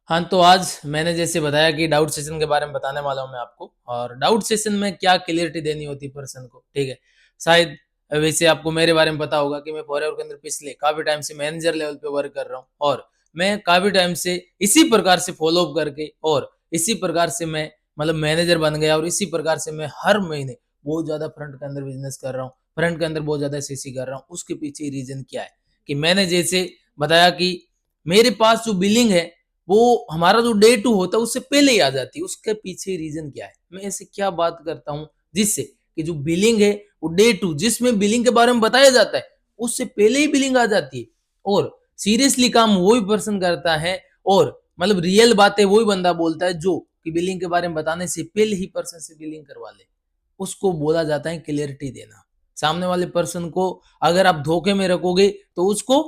हाँ, तो आज मैंने जैसे बताया कि डाउट सेशन के बारे में बताने वाला हूँ मैं आपको। और डाउट सेशन में क्या क्लियरिटी देनी होती है पर्सन को, ठीक है। शायद वैसे आपको मेरे बारे में पता होगा कि मैं फॉरएवर के अंदर पिछले काफी टाइम से मैनेजर लेवल पे वर्क कर रहा हूँ, और मैं काफी टाइम से इसी प्रकार से फॉलो अप करके और इसी प्रकार से मैं मतलब मैनेजर बन गया, और इसी प्रकार से मैं हर महीने बहुत ज्यादा फ्रंट के अंदर बिजनेस कर रहा हूँ, फ्रंट के अंदर बहुत ज्यादा सीसी कर रहा हूँ। उसके पीछे रीजन क्या है कि मैंने जैसे बताया कि मेरे पास जो बिलिंग है वो हमारा जो डे टू होता है उससे पहले ही आ जाती है। उसके पीछे रीजन क्या है, मैं ऐसे क्या बात करता हूँ जिससे कि जो बिलिंग है वो डे टू जिसमें बिलिंग के बारे में बताया जाता है उससे पहले ही बिलिंग आ जाती है। और सीरियसली काम वही पर्सन करता है, और मतलब रियल बातें वही बंदा बोलता है जो कि बिलिंग के बारे में बताने से पहले ही पर्सन से बिलिंग करवा ले। उसको बोला जाता है क्लियरिटी देना। सामने वाले पर्सन को अगर आप धोखे में रखोगे तो उसको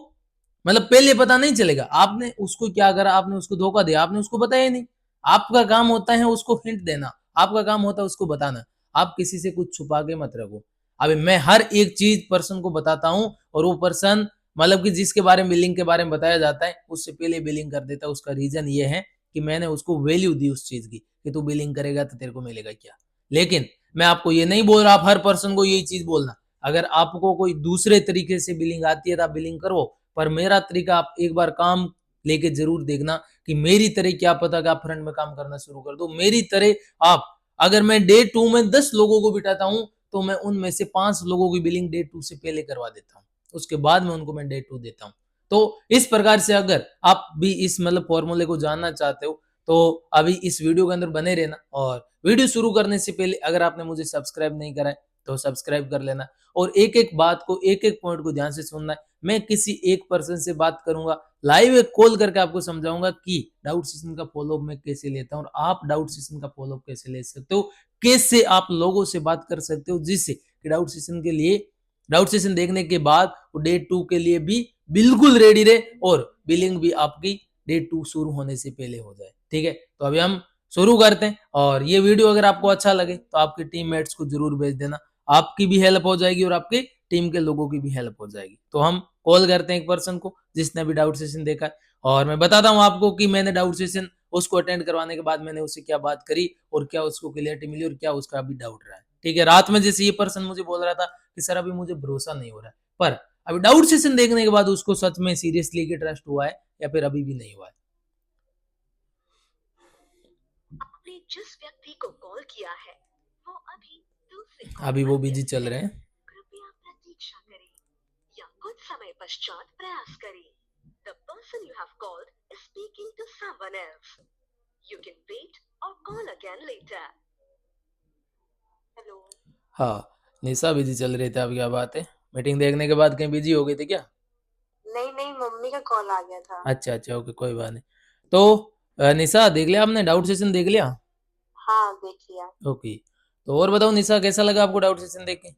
मतलब पहले पता नहीं चलेगा आपने उसको क्या करा, आपने उसको धोखा दिया, आपने उसको बताया ही नहीं। आपका काम होता है उसको हिंट देना, आपका काम होता है उसको बताना। आप किसी से कुछ छुपा के मत रखो। अभी मैं हर एक चीज पर्सन को बताता हूँ, और वो पर्सन मतलब कि जिसके बारे में बिलिंग के बारे में बताया जाता है उससे पहले बिलिंग कर देता है। उसका रीजन ये है कि मैंने उसको वैल्यू दी उस चीज की कि तू बिलिंग करेगा तो तेरे को मिलेगा क्या। लेकिन मैं आपको ये नहीं बोल रहा आप हर पर्सन को यही चीज बोलना। अगर आपको कोई दूसरे तरीके से बिलिंग आती है तो आप बिलिंग करो, पर मेरा तरीका आप एक बार काम लेके जरूर देखना कि मेरी तरह क्या पता कि आप फ्रंट में काम करना शुरू कर दो। मेरी तरह आप अगर मैं डे टू में 10 लोगों को बिठाता हूं तो मैं उनमें से 5 लोगों की बिलिंग डे टू से पहले करवा देता हूं, उसके बाद में उनको मैं डे टू देता हूं। तो इस प्रकार से अगर आप भी इस मतलब फॉर्मूले को जानना चाहते हो तो अभी इस वीडियो के अंदर बने रहना। और वीडियो शुरू करने से पहले अगर आपने मुझे सब्सक्राइब नहीं करा है तो सब्सक्राइब कर लेना, और एक एक बात को एक एक पॉइंट को ध्यान से सुनना है। मैं किसी एक पर्सन से बात करूंगा, लाइव एक कॉल करके आपको समझाऊंगा कि डाउट सेशन का फॉलोअप मैं कैसे लेता हूं, और आप डाउट सेशन का फॉलोअप कैसे ले सकते हो, कैसे आप लोगों से बात कर सकते हो जिससे कि डाउट सेशन के लिए डाउट सेशन देखने के बाद वो डे टू के लिए भी बिल्कुल रेडी रहे, और बिलिंग भी आपकी डे टू शुरू होने से पहले हो जाए। ठीक है, तो अभी हम शुरू करते हैं। और ये वीडियो अगर आपको अच्छा लगे तो आपके टीममेट्स को जरूर भेज देना, आपकी भी हेल्प हो जाएगी और आपके टीम के लोगों की भी हेल्प हो जाएगी। तो हम कॉल करते हैं एक पर्सन को जिसने अभी डाउट सेशन देखा है, और मैं बताता हूँ आपको कि मैंने डाउट सेशन उसको अटेंड करवाने के बाद मैंने उससे क्या बात करी और क्या उसको क्लियरिटी मिली और क्या उसका अभी डाउट रहा है। ठीक है, रात में जैसे ये पर्सन मुझे बोल रहा था कि सर अभी मुझे भरोसा नहीं हो रहा है, पर अभी डाउट सेशन देखने के बाद उसको सच में सीरियसली की ट्रस्ट हुआ है या फिर अभी भी नहीं हुआ है। आपने जिस व्यक्ति को कॉल किया है वो अभी दूसरे अभी कॉल वो पर बिजी व्यस्त चल है। रहे हैं। कृपया प्रतीक्षा करें या कुछ समय पश्चात प्रयास करें। The person you have called is speaking to someone else. You can wait or call again later. Hello. हाँ, निशा बिजी चल रहे थे। अब क्या बात है, मीटिंग देखने के बाद कहीं बिजी हो गई थी क्या? नहीं नहीं, मम्मी का कॉल आ गया था। अच्छा अच्छा, ओके, कोई बात नहीं। तो निशा देख लिया आपने, डाउट सेशन देख लिया? हाँ, देख लिया। ओके, तो और बताओ निशा, कैसा लगा आपको डाउट सेशन देख के?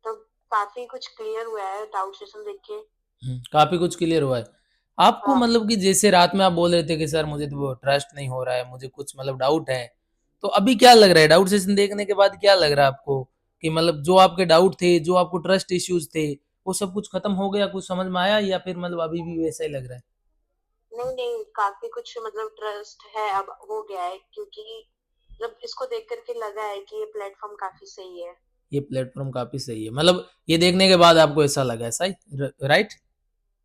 तो काफी कुछ क्लियर हुआ है डाउट सेशन देख के। काफी कुछ क्लियर हुआ है आपको, हाँ। मतलब कि जैसे रात में आप बोल रहे थे कि सर मुझे तो ट्रस्ट नहीं हो रहा है, मुझे कुछ मतलब डाउट है। तो अभी क्या लग रहा है डाउट सेशन देखने के बाद, क्या लग रहा है आपको कि मतलब जो आपके डाउट थे, जो आपको ट्रस्ट इश्यूज थे, वो सब कुछ खत्म हो गया, कुछ समझ में आया, या फिर मतलब अभी भी वैसा ही लग रहा है? नहीं नहीं, काफी कुछ मतलब ट्रस्ट है अब हो गया है, क्योंकि मतलब इसको देख करके लगा है कि ये प्लेटफॉर्म काफी सही है। ये प्लेटफॉर्म काफी सही है, मतलब ये देखने के बाद आपको ऐसा लगा है, सही? राइट।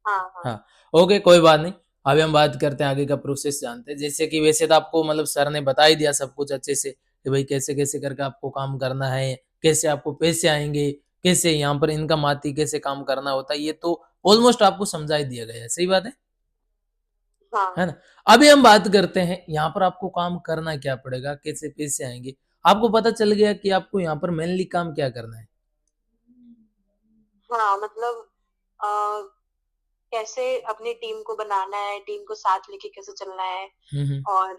हाँ हाँ। हाँ, ओके, कोई बात नहीं। अभी हम बात करते हैं आगे का प्रोसेस जानते हैं। जैसे कि वैसे तो आपको मतलब सर ने बता ही दिया सब कुछ अच्छे से कि भाई कैसे कैसे करके आपको काम करना है, कैसे आपको पैसे आएंगे, कैसे यहाँ पर इनकम आती, कैसे काम करना होता है, ये तो ऑलमोस्ट आपको समझा ही दिया गया है। सही बात है हाँ। ना? अभी हम बात करते हैं यहाँ पर आपको काम करना क्या पड़ेगा, कैसे पैसे आएंगे। आपको पता चल गया कि आपको यहाँ पर मेनली काम क्या करना है। हाँ मतलब अ, कैसे अपनी टीम को बनाना है, टीम को साथ लेके कैसे चलना है। हम्म। और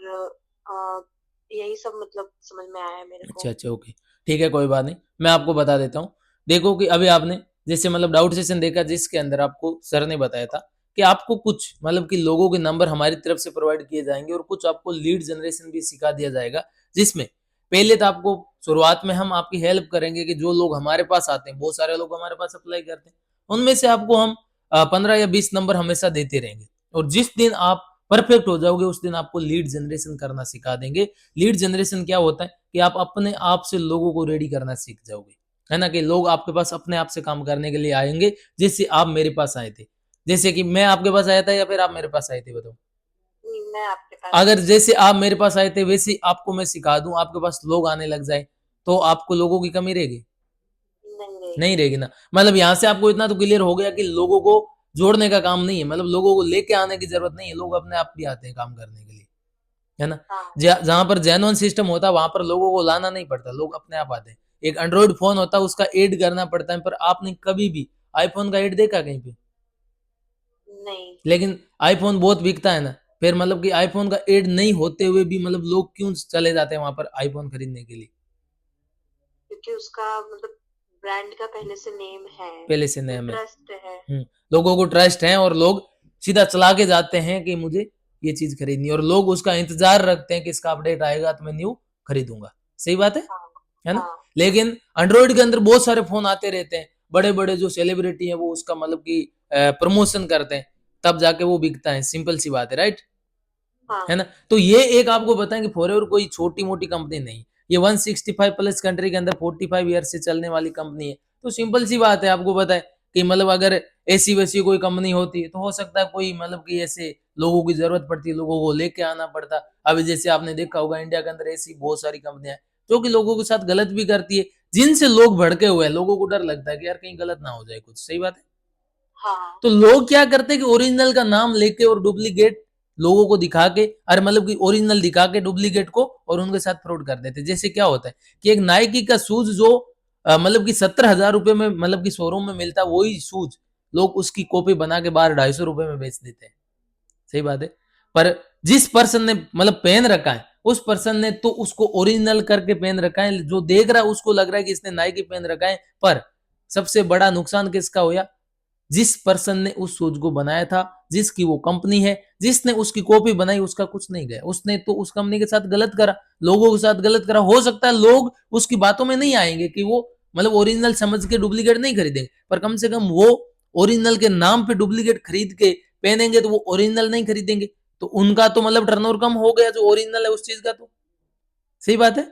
अ, यही सब मतलब समझ में आया है मेरे अच्छा को। अच्छा, ओके, ठीक है, कोई बात नहीं, मैं आपको बता देता हूँ। देखो कि अभी आपने जैसे मतलब डाउट सेशन देखा जिसके अंदर आपको सर ने बताया था कि आपको कुछ मतलब कि लोगों के नंबर हमारी तरफ से प्रोवाइड किए जाएंगे, और कुछ आपको लीड जनरेशन भी सिखा दिया जाएगा, जिसमें पहले तो आपको शुरुआत में हम आपकी हेल्प करेंगे कि जो लोग हमारे पास आते हैं, बहुत सारे लोग हमारे पास अप्लाई करते हैं, उनमें से आपको हम 15 या 20 नंबर हमेशा देते रहेंगे। और जिस दिन आप परफेक्ट हो जाओगे उस दिन आपको लीड जनरेशन करना सिखा देंगे। लीड जनरेशन क्या होता है कि आप अपने आप से लोगों को रेडी करना सीख जाओगे, है ना, कि लोग आपके पास अपने आप से काम करने के लिए आएंगे, जैसे आप मेरे पास आए थे। जैसे कि मैं आपके पास आया था या फिर आप मेरे पास आए थे, बताओ। मैं आपके पास अगर जैसे आप मेरे पास आए थे वैसे ही आपको मैं सिखा दूं, आपके पास लोग आने लग जाए, तो आपको लोगों की कमी रहेगी? नहीं नहीं रहेगी। रहेगी ना। मतलब यहाँ से आपको इतना तो क्लियर हो गया कि लोगों को जोड़ने का काम नहीं है, मतलब लोगों को लेके आने की जरूरत नहीं है, लोग अपने आप भी आते हैं काम करने के लिए, है ना। हाँ जहां पर जेन्युइन सिस्टम होता है वहां पर लोगों को लाना नहीं पड़ता, लोग अपने आप आते हैं। एक एंड्रॉइड फोन होता है उसका एड करना पड़ता है, पर आपने कभी भी आईफोन का एड देखा कहीं पे? नहीं, लेकिन आईफोन बहुत बिकता है ना, फिर मतलब कि आईफोन का एड नहीं होते हुए भी मतलब लोग क्यों चले जाते हैं वहां पर आईफोन खरीदने के लिए? क्योंकि उसका मतलब ब्रांड का पहले से नेम है, पहले से तो नेम है। ट्रस्ट है। लोगों को ट्रस्ट है और लोग सीधा चला के जाते हैं कि मुझे ये चीज खरीदनी है, और लोग उसका इंतजार रखते हैं कि इसका अपडेट आएगा तो मैं न्यू खरीदूंगा। सही बात हाँ है ना। हाँ लेकिन एंड्रॉइड के अंदर बहुत सारे फोन आते रहते हैं, बड़े बड़े जो सेलिब्रिटी है वो उसका मतलब कि प्रमोशन करते हैं, तब जाके वो बिकता है, सिंपल सी बात है, राइट, हाँ है ना। तो ये एक आपको बताएं कि फॉरएवर कोई छोटी मोटी कंपनी नहीं, ये 165 प्लस कंट्री के अंदर 45 ईयर से चलने वाली कंपनी है। तो सिंपल सी बात है, आपको पता है कि मतलब अगर ऐसी वैसी कोई कंपनी होती तो हो सकता है कोई मतलब कि ऐसे लोगों की जरूरत पड़ती, लोगों को लेके आना पड़ता। अभी जैसे आपने देखा होगा इंडिया के अंदर ऐसी बहुत सारी कंपनियां जो कि लोगों के साथ गलत भी करती है, जिनसे लोग भड़के हुए हैं, लोगों को डर लगता है कि यार कहीं गलत ना हो जाए कुछ। सही बात है। हाँ तो लोग क्या करते हैं कि ओरिजिनल का नाम लेके और डुप्लीकेट लोगों को दिखा के, अरे मतलब कि ओरिजिनल दिखा के डुप्लीकेट को और उनके साथ फ्रॉड कर देते हैं। जैसे क्या होता है कि एक नाइकी का शूज जो मतलब कि 70,000 रुपए में मतलब कि शोरूम में मिलता है, वही शूज लोग उसकी कॉपी बना के बाहर 250 रुपए में बेच देते हैं। सही बात है। पर जिस पर्सन ने मतलब पहन रखा है उस पर्सन ने तो उसको ओरिजिनल करके पहन रखा है, जो देख रहा है उसको लग रहा है कि इसने नाइकी पहन रखा है, पर सबसे बड़ा नुकसान किसका हुआ? जिस पर्सन ने उस शूज को बनाया था, जिसकी वो कंपनी है, जिसने उसकी कॉपी बनाई, उसका कुछ नहीं गया। उसने तो उस कंपनी के साथ गलत करा, लोगों के साथ गलत करा। हो सकता है लोग उसकी बातों में नहीं आएंगे कि वो मतलब ओरिजिनल समझ के डुप्लीकेट नहीं खरीदेंगे, पर कम से कम वो ओरिजिनल के नाम पे डुप्लीकेट खरीद के पहनेंगे तो वो ओरिजिनल नहीं खरीदेंगे। तो उनका तो मतलब टर्नओवर कम हो गया जो ओरिजिनल है उस चीज का। तो सही बात हाँ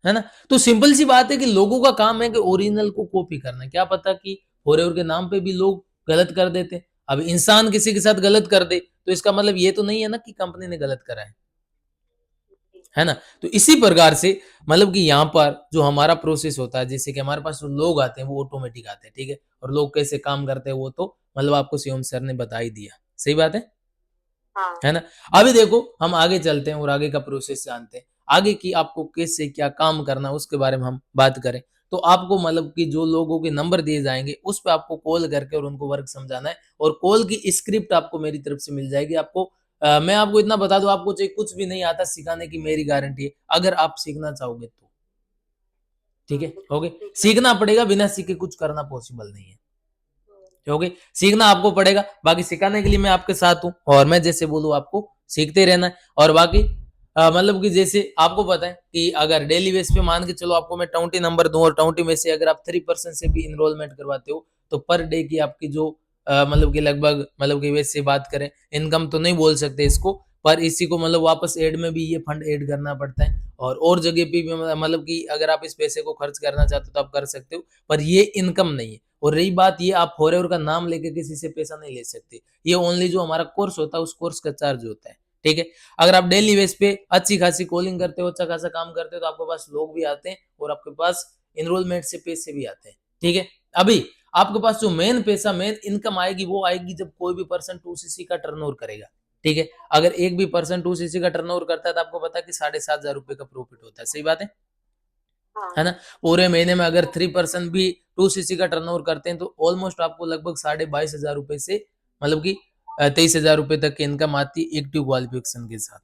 है ना। तो सिंपल सी बात है कि लोगों का काम है कि ओरिजिनल को कॉपी करना। क्या पता कि फॉरएवर के नाम पे भी लोग गलत कर देते। अब इंसान किसी के साथ गलत कर दे तो इसका मतलब ये तो नहीं है ना कि कंपनी ने गलत करा जी, है ना। तो इसी प्रकार से मतलब कि यहाँ पर जो हमारा प्रोसेस होता है, जैसे कि हमारे पास जो लोग आते हैं वो ऑटोमेटिक आते हैं, ठीक है, और लोग कैसे काम करते हैं वो तो मतलब आपको शिवम सर ने बता ही दिया। सही बात हाँ है ना। अभी देखो हम आगे चलते हैं और आगे का प्रोसेस जानते हैं, आगे की आपको कैसे क्या काम करना है उसके बारे में हम बात करें। तो आपको मतलब कि जो लोगों के नंबर दिए जाएंगे उस पर आपको कॉल करके और उनको वर्क समझाना है, और कॉल की स्क्रिप्ट आपको मेरी तरफ से मिल जाएगी। आपको मैं आपको इतना बता दूं, आपको चाहे कुछ भी नहीं आता सिखाने की मेरी गारंटी है, अगर आप सीखना चाहोगे तो। ठीक है, हो बिल्कुल गए। सीखना सीखना चाहूंगी। पड़ेगा, बिना सीखे कुछ करना पॉसिबल नहीं है। हम्म, हो गई। सीखना आपको पड़ेगा, बाकी सिखाने के लिए मैं आपके साथ हूँ, और मैं जैसे बोलूँ आपको सीखते रहना है। और बाकी मतलब कि जैसे आपको पता है कि अगर डेली बेस पे मान के चलो आपको मैं 20 नंबर दूं और 20 में से अगर आप 3% से भी इनरोलमेंट करवाते हो तो पर डे की आपकी जो मतलब कि लगभग मतलब कि वैसे बात करें, इनकम तो नहीं बोल सकते इसको, पर इसी को मतलब वापस एड में भी ये फंड ऐड करना पड़ता है, और जगह पे भी मतलब कि अगर आप इस पैसे को खर्च करना चाहते हो तो आप कर सकते हो, पर ये इनकम नहीं है। और रही बात ये, आप फॉरएवर का नाम लेके किसी से पैसा नहीं ले सकते, ये ओनली जो हमारा कोर्स होता है उस कोर्स का चार्ज होता है। ठीक है। अगर आप डेली बेस पे अच्छी खासी कॉलिंग करते हो, अच्छा खासा काम करते हो, तो आपके पास लोग भी आते हैं और आपके पास इनरोलमेंट से पैसे भी आते हैं। ठीक है। अभी आपके पास जो मेन पैसा मेन इनकम आएगी वो आएगी जब कोई भी पर्सन 2cc का टर्नओवर करेगा। ठीक है। अगर एक भी पर्सन 2cc का टर्नओवर करता है तो आपको पता है कि 7,500 रुपए का प्रॉफिट होता है। सही बात है हाँ ना। पूरे महीने में अगर 3% भी 2cc का टर्नओवर करते हैं तो ऑलमोस्ट आपको लगभग 22,500 रुपए से मतलब कि 23,000 रुपए तक की इनकम आती है एक्टिव क्वालिफिकेशन के साथ,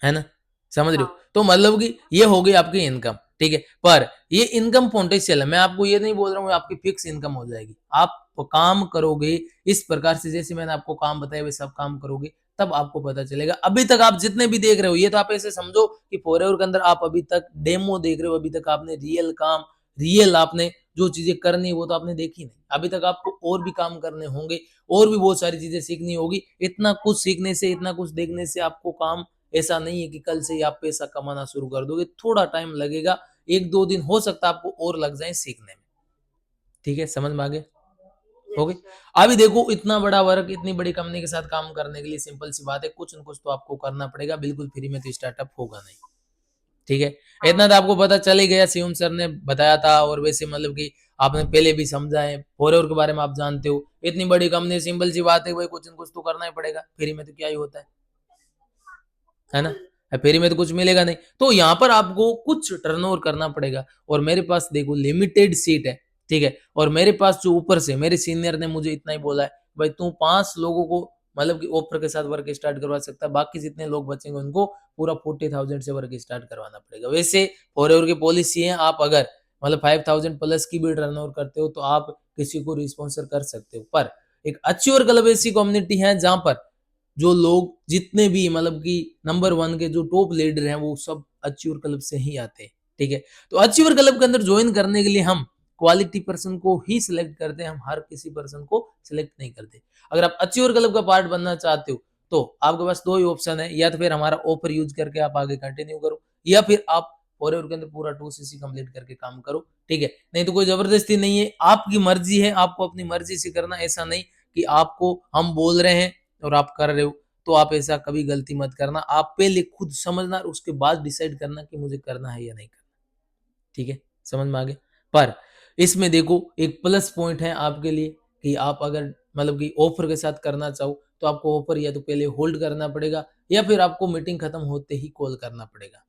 है ना। समझ रहे हो। हाँ तो मतलब कि ये हो गई आपकी इनकम। ठीक है। पर ये इनकम पोटेंशियल है, मैं आपको ये नहीं बोल रहा हूँ आपकी फिक्स इनकम हो जाएगी। आप काम करोगे इस प्रकार से, जैसे मैंने आपको काम बताया वैसे आप काम करोगे तब आपको पता चलेगा। अभी तक आप जितने भी देख रहे हो ये तो आप ऐसे समझो कि फॉरएवर के अंदर आप अभी तक डेमो देख रहे हो, अभी तक आपने रियल काम, रियल आपने जो चीजें करनी है वो तो आपने देखी नहीं, अभी तक आपको और भी काम करने होंगे, और भी बहुत सारी चीजें सीखनी होगी। इतना कुछ सीखने से, इतना कुछ देखने से आपको काम ऐसा नहीं है कि कल से ही आप पैसा कमाना शुरू कर दोगे, थोड़ा टाइम लगेगा, 1-2 दिन हो सकता है आपको और लग जाए सीखने में। ठीक है, समझ में आ गया? हो यस गई। सर। अभी देखो इतना बड़ा वर्क, इतनी बड़ी कंपनी के साथ काम करने के लिए सिंपल सी बात है, कुछ न कुछ तो आपको करना पड़ेगा, बिल्कुल फ्री में तो स्टार्टअप होगा नहीं। ठीक है, हाँ। इतना तो आपको पता चल ही गया, शिवम सर ने बताया था, और वैसे मतलब कि आपने पहले भी समझा है, फॉरएवर के बारे में आप जानते हो, इतनी बड़ी कंपनी, सिंपल सी बात है भाई, कुछ न कुछ तो करना ही पड़ेगा, फ्री में तो क्या ही होता है ना? जी। फ्री में तो कुछ मिलेगा नहीं, तो यहाँ पर आपको कुछ टर्नओवर करना पड़ेगा। और मेरे पास देखो लिमिटेड सीट है, ठीक है, और मेरे पास जो ऊपर से मेरे सीनियर ने मुझे इतना ही बोला है, भाई तू 5 लोगों को मतलब कि ऑफर के साथ वर्क स्टार्ट करवा सकता है, बाकी जितने लोग बचेंगे उनको पूरा 40,000 से वर्क स्टार्ट करवाना पड़ेगा। वैसे फॉरएवर की पॉलिसी है, आप अगर मतलब 5,000 प्लस की भी टर्नओवर करते हो तो आप किसी को रिस्पॉन्सर कर सकते हो, पर एक अच्योर क्लब ऐसी कम्युनिटी है जहां पर जो लोग जितने भी मतलब कि नंबर 1 के जो टॉप लीडर हैं वो सब अच्योर क्लब से ही आते हैं। ठीक है, तो अच्योर क्लब के अंदर ज्वाइन करने के लिए हम क्वालिटी पर्सन को ही सिलेक्ट करते हैं, हम हर किसी पर्सन को सिलेक्ट नहीं करते। अगर आप अच्योर क्लब का पार्ट बनना चाहते हो तो आपके पास 2 ही ऑप्शन है, या तो फिर हमारा ऑफर यूज करके आप आगे कंटिन्यू करो, या फिर आप फॉरएवर के अंदर पूरा 2cc कंप्लीट करके काम करो। ठीक है, नहीं तो कोई जबरदस्ती नहीं है, आपकी मर्जी है, आपको अपनी मर्जी से करना, ऐसा नहीं कि आपको हम बोल रहे हैं और आप कर रहे हो, तो आप ऐसा कभी गलती मत करना। आप पहले खुद समझना और उसके बाद डिसाइड करना कि मुझे करना है या नहीं करना। ठीक है, समझ में आ गया? पर इसमें देखो एक प्लस पॉइंट है आपके लिए कि आप अगर मतलब कि ऑफर के साथ करना चाहो तो आपको ऑफर या तो पहले होल्ड करना पड़ेगा, या फिर आपको मीटिंग खत्म होते ही कॉल करना पड़ेगा।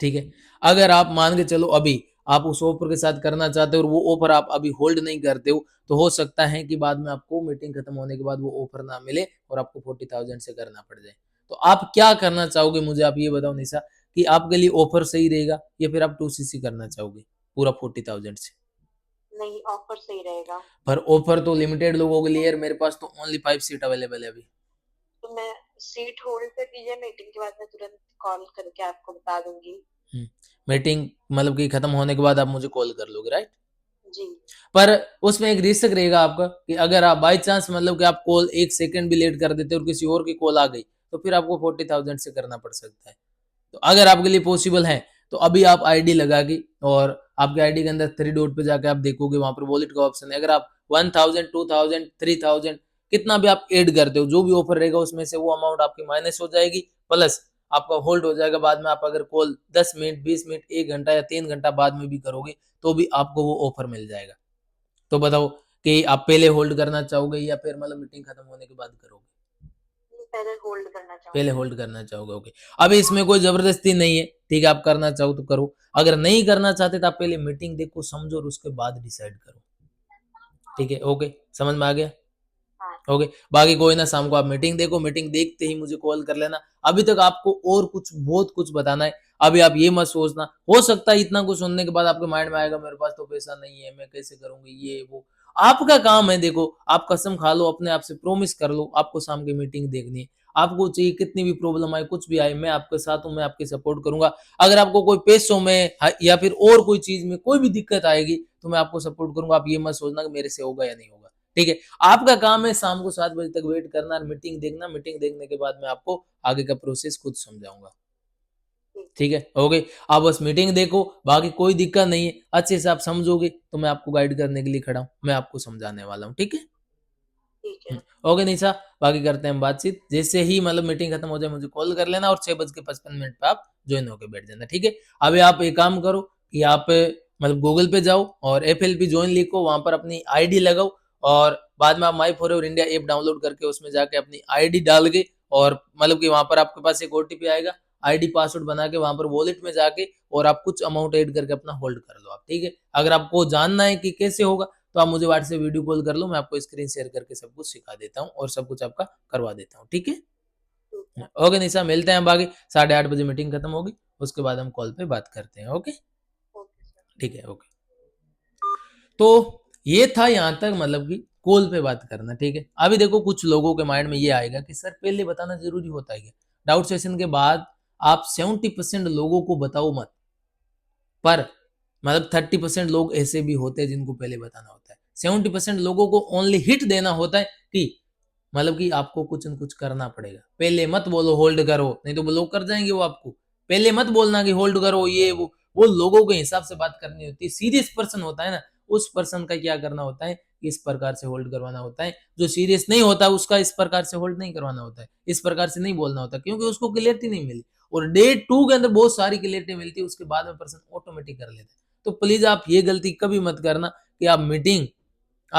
ठीक है, अगर आप मान के चलो अभी आप उस ऑफर के साथ करना चाहते हो और वो ऑफर आप अभी होल्ड नहीं करते हो, तो हो सकता है कि बाद में आपको मीटिंग खत्म होने के बाद वो ऑफर ना मिले और आपको 40,000 से करना पड़ जाए। तो आप क्या करना चाहोगे, मुझे आप ये बताओ निशा, कि आपके लिए ऑफर सही रहेगा या फिर आप 2cc करना चाहोगे पूरा 40,000 से? नहीं, ऑफर सही रहेगा। पर ऑफर तो लिमिटेड लोगों के लिए है, मेरे पास तो ओनली 5 सीट अवेलेबल है अभी। तो मैं सीट होल्ड कर दीजिए, मीटिंग के बाद मैं तुरंत कॉल करके आपको बता दूंगी। मीटिंग मतलब कि खत्म होने के बाद आप मुझे कॉल कर लोगे, राइट? जी। पर उसमें एक रिस्क रहेगा आपका कि अगर आप बाई चांस मतलब कि आप कॉल 1 सेकंड भी लेट कर देते और किसी और की कॉल आ गई, तो फिर आपको 40,000 से करना पड़ सकता है। तो अगर आपके लिए पॉसिबल है तो अभी आप आईडी लगा के, और आपके आईडी के अंदर 3 डॉट पे जाके आप देखोगे वहां पर वॉलेट का ऑप्शन है, अगर आप 1000 2000 3000 कितना भी आप ऐड करते हो, जो भी ऑफर रहेगा उसमें से वो अमाउंट आपकी माइनस हो जाएगी, प्लस आपका होल्ड हो जाएगा। बाद में आप अगर कॉल 10 मिनट 20 मिनट 1 घंटा या 3 घंटा बाद में भी करोगे तो भी आपको वो ऑफर मिल जाएगा। तो बताओ कि आप पहले होल्ड करना चाहोगे या फिर मतलब मीटिंग खत्म होने के बाद करोगे? पहले होल्ड करना पहले चाहूंगी। होल्ड करना चाहोगे, ओके। अभी इसमें कोई जबरदस्ती नहीं है, ठीक है, आप करना चाहो तो करो, अगर नहीं करना चाहते तो आप पहले मीटिंग देखो, समझो और उसके बाद डिसाइड करो। ठीक है, ओके, समझ में आ गया? हाँ। ओके, बाकी कोई ना, शाम को आप मीटिंग देखो, मीटिंग देखते ही मुझे कॉल कर लेना। अभी तक आपको और कुछ बहुत कुछ बताना है, अभी आप ये मत सोचना, हो सकता है इतना कुछ सुनने के बाद आपके माइंड में आएगा मेरे पास तो पैसा नहीं है, मैं कैसे करूंगी ये वो। आपका काम है, देखो आप कसम खा लो, अपने आप से प्रॉमिस कर लो, आपको शाम की मीटिंग देखनी है। आपको चाहिए कितनी भी प्रॉब्लम आए, कुछ भी आए, मैं आपके साथ हूं, मैं आपकी सपोर्ट करूंगा। अगर आपको कोई पैसों में या फिर और कोई चीज में कोई भी दिक्कत आएगी तो मैं आपको सपोर्ट करूंगा, आप ये मत सोचना कि मेरे से होगा या नहीं होगा। ठीक है, आपका काम है शाम को 7 बजे तक वेट करना और मीटिंग देखना, मीटिंग देखने के बाद मैं आपको आगे का प्रोसेस खुद समझाऊंगा। ठीक है, ओके, आप बस मीटिंग देखो, बाकी कोई दिक्कत नहीं है, अच्छे से आप समझोगे तो मैं आपको गाइड करने के लिए खड़ा हूं, मैं आपको समझाने वाला हूँ। ठीक है, ठीक है। ओके निशा, बाकी करते हैं बातचीत, जैसे ही मतलब मीटिंग खत्म हो जाए मुझे कॉल कर लेना और 6:55 पे आप ज्वाइन होकर बैठ जाना। ठीक है, अभी आप एक काम करो कि आप मतलब गूगल पे जाओ और FLP ज्वाइन लिखो, वहां पर अपनी आईडी लगाओ, और बाद में आप माई for ever India app download करके उसमें जाके अपनी आईडी डाल के, और मतलब कि वहां पर आपके पास एक OTP आएगा, आईडी पासवर्ड बना के वहां पर वॉलेट में जाके और आप कुछ अमाउंट ऐड करके अपना होल्ड कर लो आप। ठीक है, अगर आपको जानना है कि कैसे होगा तो आप मुझे व्हाट्सएप वीडियो कॉल कर लो, मैं आपको स्क्रीन शेयर करके सब कुछ सिखा देता हूँ और सब कुछ आपका करवा देता हूँ। ठीक है, ठीक है। ओके निशा, मिलते हैं बाकी 8:30 बजे मीटिंग खत्म होगी, उसके बाद हम कॉल पे बात करते हैं। Okay, okay sir. ठीक है, ओके। तो ये था यहाँ तक मतलब कि कॉल पे बात करना। ठीक है, अभी देखो कुछ लोगों के माइंड में ये आएगा कि सर पहले बताना जरूरी होता है क्या? डाउट सेशन के बाद आप 70% लोगों को बताओ मत, पर मतलब 30% लोग ऐसे भी होते हैं जिनको पहले बताना होता है। 70% लोगों को ओनली हिट देना होता है कि मतलब कि आपको कुछ न कुछ करना पड़ेगा। पहले मत बोलो होल्ड करो, नहीं तो ब्लॉक कर जाएंगे वो आपको। पहले मत बोलना कि होल्ड करो ये वो लोगों के हिसाब से बात करनी होती है। सीरियस पर्सन होता है ना, उस पर्सन का क्या करना होता है, इस प्रकार से होल्ड करवाना होता है। जो सीरियस नहीं होता उसका इस प्रकार से होल्ड नहीं करवाना होता है, इस प्रकार से नहीं बोलना होता, क्योंकि उसको क्लियरिटी नहीं मिली। और डे 2 के अंदर बहुत सारी क्लियरिटी मिलती है, उसके बाद में पर्सन ऑटोमेटिक कर लेता है। तो प्लीज आप ये गलती कभी मत करना कि आप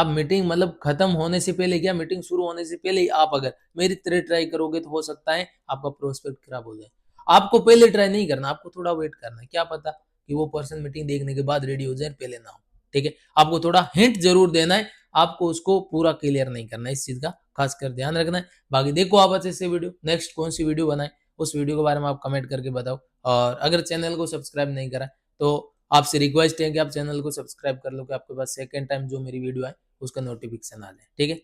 मीटिंग मतलब खत्म होने से पहले, क्या मीटिंग शुरू होने से पहले ही आप अगर मेरी तरह ट्राई करोगे तो हो सकता है आपका प्रोस्पेक्ट खराब हो जाए। आपको पहले ट्राई नहीं करना, आपको थोड़ा वेट करना है। क्या पता कि वो पर्सन मीटिंग देखने के बाद रेडी हो जाए, पहले ना हो। ठीक है, आपको थोड़ा हिंट जरूर देना है, आपको उसको पूरा क्लियर नहीं करना है। इस चीज का खासकर ध्यान रखना है। बाकी देखो आप अच्छे से वीडियो, नेक्स्ट कौन सी वीडियो बनाए उस वीडियो के बारे में आप कमेंट करके बताओ। और अगर चैनल को सब्सक्राइब नहीं करा तो आपसे रिक्वेस्ट है कि आप चैनल को सब्सक्राइब कर लो, कि आपके पास सेकंड टाइम जो मेरी वीडियो है उसका नोटिफिकेशन आ जाए। ठीक है,